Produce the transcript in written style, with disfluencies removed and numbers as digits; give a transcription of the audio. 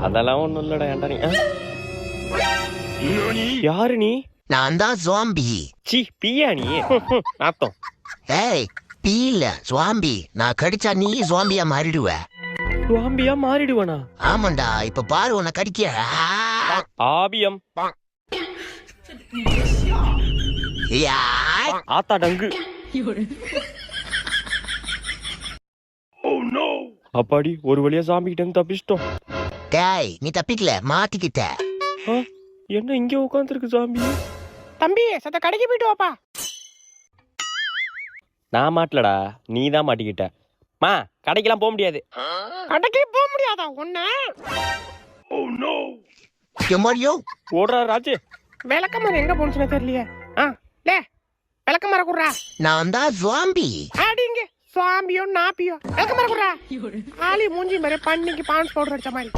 அதெல்லாம் ஒண்ணும் இல்லடா. ஏன்டா நீ யாரு நீ? நான் தான் ஜாம்பி. சி பியா நீ? நாத்தம். ஏய் பீ இல்ல ஜாம்பி. நான் கடிச்சா நீ ஜாம்பியா மாறிடுவ. ஜாம்பியா மாறிடுவனா? ஆமாண்டா, இப்ப பாரு உன்னை கடிக்க. ஆபியம். யாய். ஆத்தா டங்கு. அப்பாடி ஒரு வழியா சாமி கிட்ட இருந்து தப்பிச்சிட்டோம். டேய் நீ தப்பிக்கல, மாட்டிக்கிட்ட. என்ன இங்க உட்காந்துருக்கு சாமி? தம்பி சத்த கடைக்கு போயிட்டு வாப்பா. நான் மாட்டலடா, நீ தான் மாட்டிக்கிட்ட. மா கடைக்கெல்லாம் போக முடியாது. கடைக்கு போக முடியாதா ஒண்ணு? எம்மாடியோ ஓடுறா ராஜு. விளக்கமரம் எங்க போனுச்சுன்னு தெரியலையே. லே விளக்கமரம் குடுறா. நான் தான் ஜாம்பி. அடிங்க சுவாம்பியோ நாப்பியோ விளக்கமரம் குடுறா. ஆளி மூஞ்சி மாதிரி பண்ணிக்கு பான்ஸ் பவுடர் அடிச்ச மாதிரி.